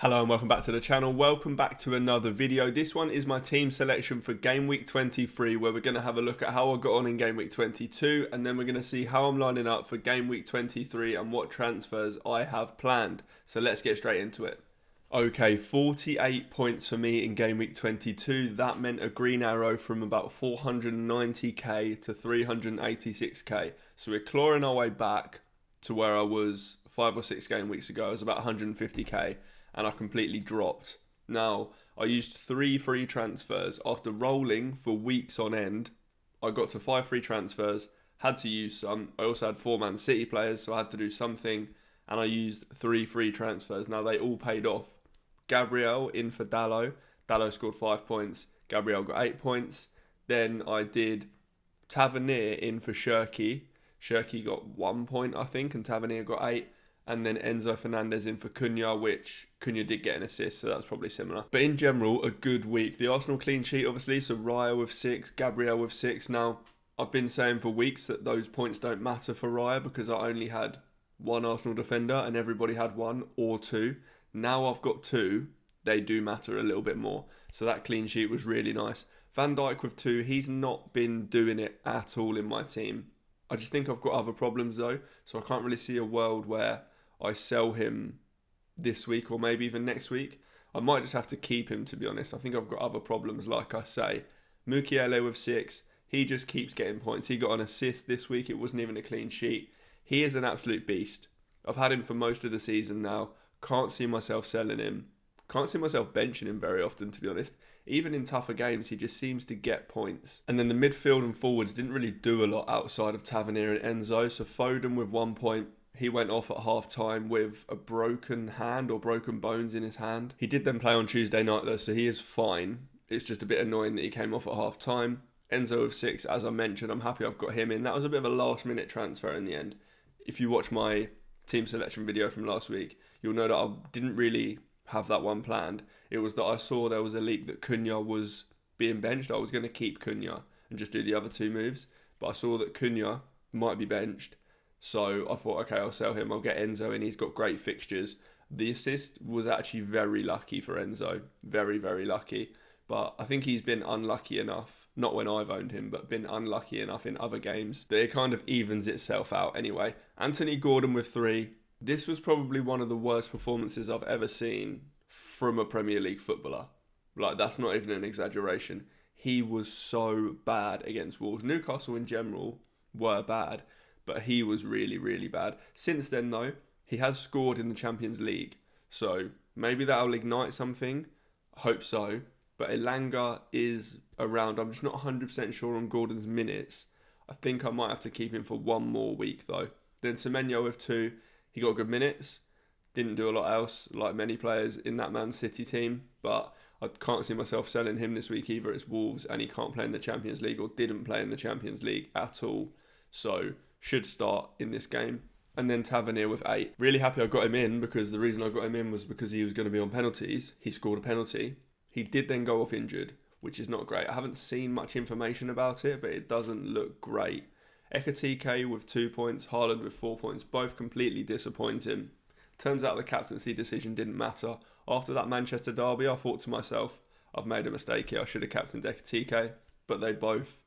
Hello and welcome back to the channel. Welcome back to another video. This one is my team selection for Game Week 23, where we're going to have a look at how I got on in Game Week 22, and then we're going to see how I'm lining up for Game Week 23 and what transfers I have planned. So let's get straight into it. Okay, 48 points for me in Game Week 22. That meant a green arrow from about 490k to 386k. So we're clawing our way back to where I was 5 or 6 game weeks ago. I was about 150k. And I completely dropped. Now, I used 3 free transfers. After rolling for weeks on end, I got to 5 free transfers, had to use some. I also had 4 Man City players, so I had to do something, and I used 3 free transfers. Now, they all paid off. Gabriel in for Dallo. Dallo scored 5 points. Gabriel got 8 points. Then I did Tavernier in for Shirky. Shirky got 1 point, I think, and Tavernier got 8. And then Enzo Fernandez in for Cunha, which Cunha did get an assist, so that's probably similar. But in general, a good week. The Arsenal clean sheet, obviously, so Raya with 6, Gabriel with 6. Now, I've been saying for weeks that those points don't matter for Raya because I only had 1 Arsenal defender and everybody had 1 or 2. Now I've got 2, they do matter a little bit more. So that clean sheet was really nice. Van Dijk with 2, he's not been doing it at all in my team. I just think I've got other problems though, so I can't really see a world where I sell him this week or maybe even next week. I might just have to keep him, to be honest. I think I've got other problems, like I say. Mukiele with 6, he just keeps getting points. He got an assist this week. It wasn't even a clean sheet. He is an absolute beast. I've had him for most of the season now. Can't see myself selling him. Can't see myself benching him very often, to be honest. Even in tougher games, he just seems to get points. And then the midfield and forwards didn't really do a lot outside of Tavernier and Enzo. So Foden with 1 point. He went off at half-time with a broken hand or broken bones in his hand. He did then play on Tuesday night though, so he is fine. It's just a bit annoying that he came off at half-time. Enzo with 6, as I mentioned, I'm happy I've got him in. That was a bit of a last-minute transfer in the end. If you watch my team selection video from last week, you'll know that I didn't really have that one planned. It was that I saw there was a leak that Cunha was being benched. I was going to keep Cunha and just do the other 2 moves, but I saw that Cunha might be benched. So I thought, okay, I'll sell him. I'll get Enzo in. He's got great fixtures. The assist was actually very lucky for Enzo. Very, very lucky. But I think he's been unlucky enough, not when I've owned him, but been unlucky enough in other games that it kind of evens itself out anyway. Anthony Gordon with 3. This was probably one of the worst performances I've ever seen from a Premier League footballer. Like, that's not even an exaggeration. He was so bad against Wolves. Newcastle in general were bad, but he was really, really bad. Since then, though, he has scored in the Champions League. So maybe that'll ignite something. I hope so. But Elanga is around. I'm just not 100% sure on Gordon's minutes. I think I might have to keep him for 1 more week, though. Then Semenyo with 2. He got good minutes. Didn't do a lot else, like many players in that Man City team. But I can't see myself selling him this week either. It's Wolves, and he can't play in the Champions League or didn't play in the Champions League at all. So should start in this game. And then Tavernier with 8. Really happy I got him in, because the reason I got him in was because he was going to be on penalties. He scored a penalty. He did then go off injured, which is not great. I haven't seen much information about it, but it doesn't look great. Ekatike with 2 points, Haaland with 4 points, both completely disappointing. Turns out the captaincy decision didn't matter. After that Manchester derby, I thought to myself, I've made a mistake here. I should have captained Ekatike, but they both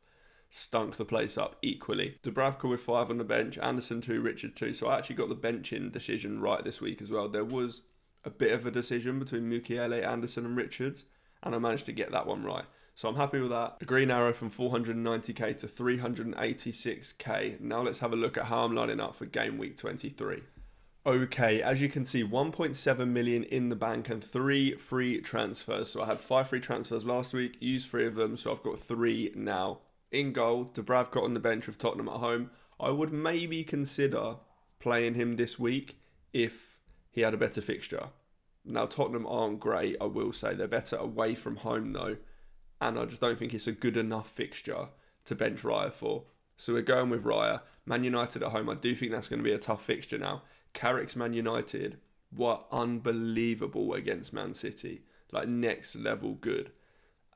stunk the place up equally. Dubravka with 5 on the bench, Anderson 2, Richard 2. So I actually got the benching decision right this week as well. There was a bit of a decision between Mukiele, Anderson and Richards, and I managed to get that one right. So I'm happy with that. A green arrow from 490k to 386k. Now let's have a look at how I'm lining up for Game Week 23. Okay, as you can see, 1.7 million in the bank and 3 free transfers. So I had 5 free transfers last week, used 3 of them, so I've got 3 now. In goal, Dubravka on the bench with Tottenham at home. I would maybe consider playing him this week if he had a better fixture. Now, Tottenham aren't great, I will say. They're better away from home, though. And I just don't think it's a good enough fixture to bench Raya for. So we're going with Raya. Man United at home, I do think that's going to be a tough fixture now. Carrick's Man United were unbelievable against Man City. Like, next level good.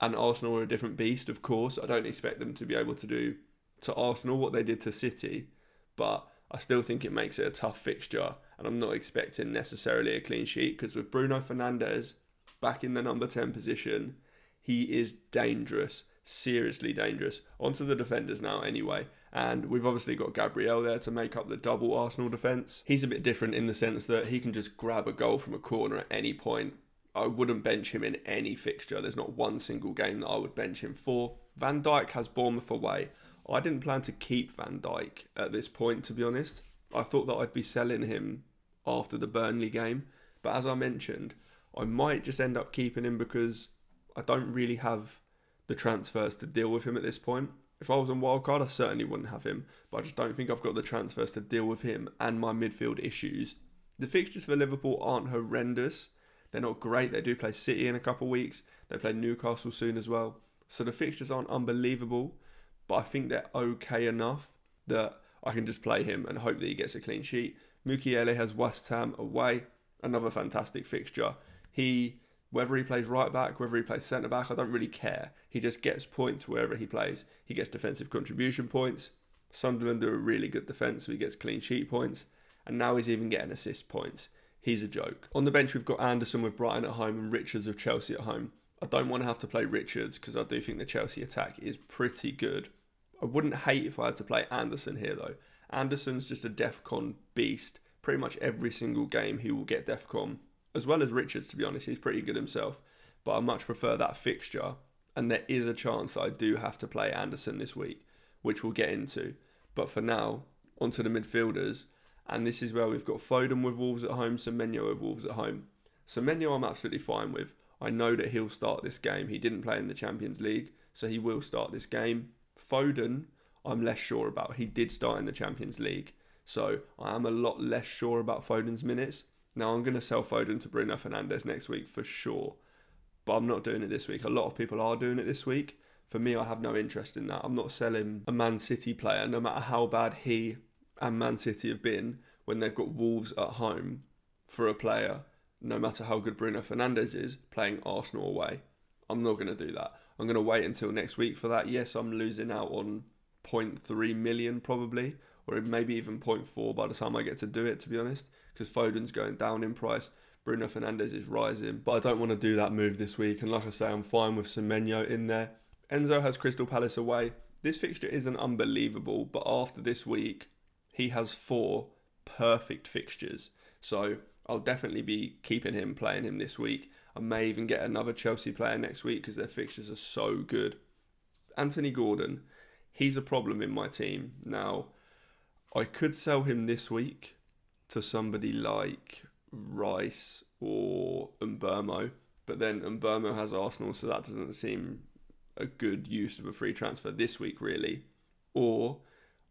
And Arsenal are a different beast, of course. I don't expect them to be able to do to Arsenal what they did to City. But I still think it makes it a tough fixture, and I'm not expecting necessarily a clean sheet, because with Bruno Fernandes back in the number 10 position, he is dangerous, seriously dangerous. Onto the defenders now anyway, and we've obviously got Gabriel there to make up the double Arsenal defence. He's a bit different in the sense that he can just grab a goal from a corner at any point. I wouldn't bench him in any fixture. There's not one single game that I would bench him for. Van Dijk has Bournemouth away. I didn't plan to keep Van Dijk at this point, to be honest. I thought that I'd be selling him after the Burnley game. But as I mentioned, I might just end up keeping him because I don't really have the transfers to deal with him at this point. If I was on wildcard, I certainly wouldn't have him. But I just don't think I've got the transfers to deal with him and my midfield issues. The fixtures for Liverpool aren't horrendous. They're not great. They do play City in a couple of weeks. They play Newcastle soon as well. So the fixtures aren't unbelievable, but I think they're okay enough that I can just play him and hope that he gets a clean sheet. Mukiele has West Ham away, another fantastic fixture. Whether he plays right back, whether he plays centre back, I don't really care. He just gets points wherever he plays. He gets defensive contribution points. Sunderland are a really good defence, so he gets clean sheet points. And now he's even getting assist points. He's a joke. On the bench, we've got Anderson with Brighton at home and Richards with Chelsea at home. I don't want to have to play Richards because I do think the Chelsea attack is pretty good. I wouldn't hate if I had to play Anderson here though. Anderson's just a DEFCON beast. Pretty much every single game he will get DEFCON, as well as Richards, to be honest. He's pretty good himself, but I much prefer that fixture, and there is a chance that I do have to play Anderson this week, which we'll get into. But for now, onto the midfielders, and this is where we've got Foden with Wolves at home, Semenyo with Wolves at home. Semenyo I'm absolutely fine with. I know that he'll start this game. He didn't play in the Champions League, so he will start this game. Foden, I'm less sure about. He did start in the Champions League, so I am a lot less sure about Foden's minutes. Now, I'm going to sell Foden to Bruno Fernandes next week for sure, but I'm not doing it this week. A lot of people are doing it this week. For me, I have no interest in that. I'm not selling a Man City player, no matter how bad he and Man City have been when they've got Wolves at home, for a player, no matter how good Bruno Fernandes is, playing Arsenal away. I'm not going to do that. I'm going to wait until next week for that. Yes, I'm losing out on 0.3 million probably, or maybe even 0.4 by the time I get to do it, to be honest, because Foden's going down in price. Bruno Fernandes is rising, but I don't want to do that move this week. And like I say, I'm fine with Semenyo in there. Enzo has Crystal Palace away. This fixture isn't unbelievable, but after this week, he has 4 perfect fixtures. So I'll definitely be keeping him, playing him this week. I may even get another Chelsea player next week because their fixtures are so good. Anthony Gordon, he's a problem in my team. Now, I could sell him this week to somebody like Rice or Mbeumo, but then Mbeumo has Arsenal, so that doesn't seem a good use of a free transfer this week, really. Or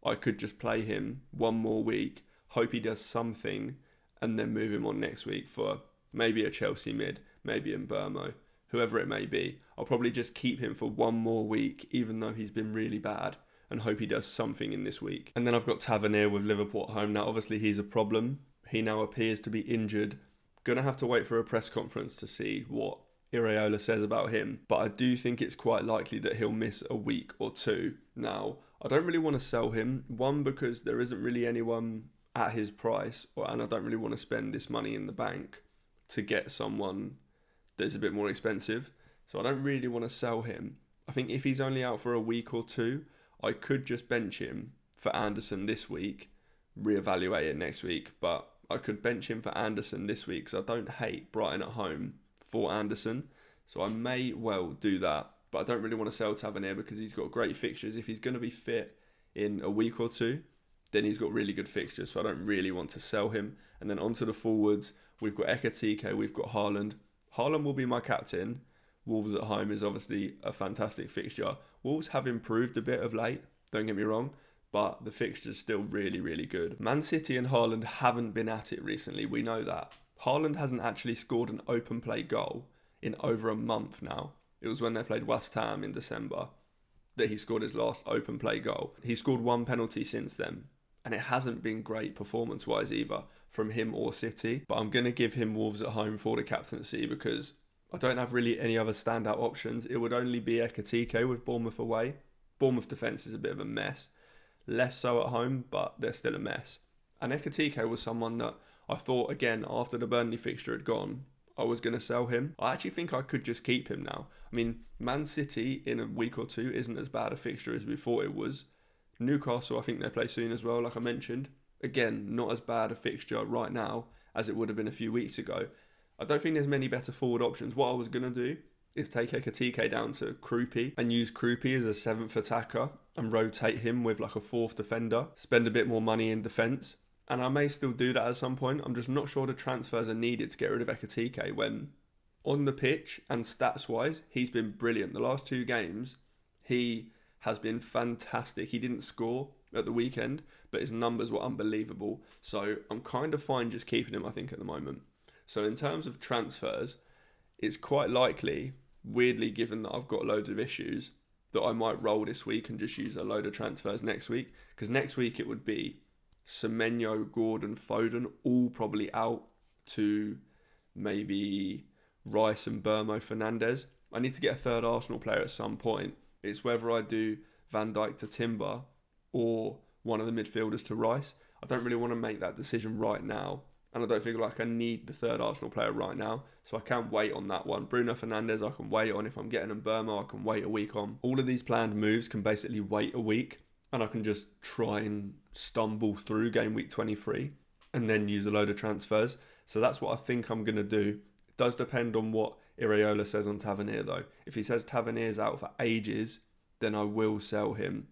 I could just play him one more week, hope he does something, and then move him on next week for maybe a Chelsea mid, maybe Mbeumo, whoever it may be. I'll probably just keep him for one more week, even though he's been really bad, and hope he does something in this week. And then I've got Tavernier with Liverpool at home. Now, obviously, he's a problem. He now appears to be injured. Gonna have to wait for a press conference to see what Iraola says about him, but I do think it's quite likely that he'll miss a week or two. Now, I don't really want to sell him. One, because there isn't really anyone at his price, and I don't really want to spend this money in the bank to get someone that's a bit more expensive. So I don't really want to sell him. I think if he's only out for a week or two, I could just bench him for Anderson this week, reevaluate it next week, but I could bench him for Anderson this week because I don't hate Brighton at home for Anderson. So I may well do that, but I don't really want to sell Tavernier because he's got great fixtures. If he's going to be fit in a week or two, then he's got really good fixtures, so I don't really want to sell him. And then onto the forwards, we've got Ekatike, we've got Haaland. Haaland will be my captain. Wolves at home is obviously a fantastic fixture. Wolves have improved a bit of late, don't get me wrong, but the fixture's still really, really good. Man City and Haaland haven't been at it recently, we know that. Haaland hasn't actually scored an open play goal in over a month now. It was when they played West Ham in December that he scored his last open play goal. He scored 1 penalty since then, and it hasn't been great performance-wise either from him or City. But I'm going to give him Wolves at home for the captaincy because I don't have really any other standout options. It would only be Ekatike with Bournemouth away. Bournemouth defence is a bit of a mess. Less so at home, but they're still a mess. And Ekitike was someone that I thought, again, after the Burnley fixture had gone, I was going to sell him. I actually think I could just keep him now. I mean, Man City in a week or two isn't as bad a fixture as we thought it was. Newcastle, I think they play soon as well, like I mentioned. Again, not as bad a fixture right now as it would have been a few weeks ago. I don't think there's many better forward options. What I was going to do is take Ekitike down to Krupi and use Krupi as a 7th attacker and rotate him with like a 4th defender. Spend a bit more money in defence. And I may still do that at some point. I'm just not sure the transfers are needed to get rid of Ekitike when on the pitch and stats-wise, he's been brilliant. The last 2 games, he has been fantastic. He didn't score at the weekend, but his numbers were unbelievable. So I'm kind of fine just keeping him, I think, at the moment. So in terms of transfers, it's quite likely, weirdly given that I've got loads of issues, that I might roll this week and just use a load of transfers next week. Because next week it would be Semenyo, Gordon, Foden, all probably out to maybe Rice and Burmo Fernandes. I need to get a third Arsenal player at some point. It's whether I do Van Dijk to Timber or one of the midfielders to Rice. I don't really want to make that decision right now. And I don't feel like I need the third Arsenal player right now. So I can wait on that one. Bruno Fernandes I can wait on. If I'm getting Burmo, I can wait a week on. All of these planned moves can basically wait a week. And I can just try and stumble through game week 23 and then use a load of transfers. So that's what I think I'm going to do. It does depend on what Iraola says on Tavernier though. If he says Tavernier's out for ages, then I will sell him.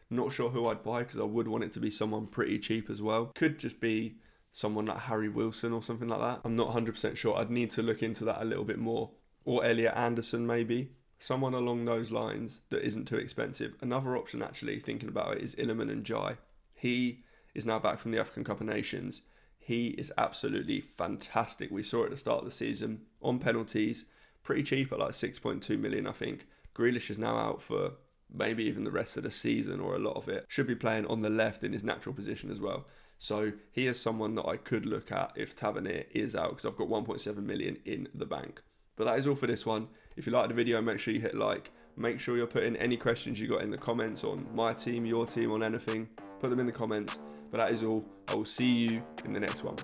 Not sure who I'd buy because I would want it to be someone pretty cheap as well. Could just be someone like Harry Wilson or something like that. I'm not 100% sure. I'd need to look into that a little bit more. Or Elliot Anderson maybe. Someone along those lines that isn't too expensive. Another option actually, thinking about it, is Iliman and Jai. He is now back from the African Cup of Nations. He is absolutely fantastic. We saw it at the start of the season on penalties. Pretty cheap at like 6.2 million, I think. Grealish is now out for maybe even the rest of the season or a lot of it. Should be playing on the left in his natural position as well. So he is someone that I could look at if Tavernier is out because I've got 1.7 million in the bank. But that is all for this one. If you liked the video, make sure you hit like. Make sure you're putting any questions you got in the comments on my team, your team, on anything. Put them in the comments. But that is all. I will see you in the next one.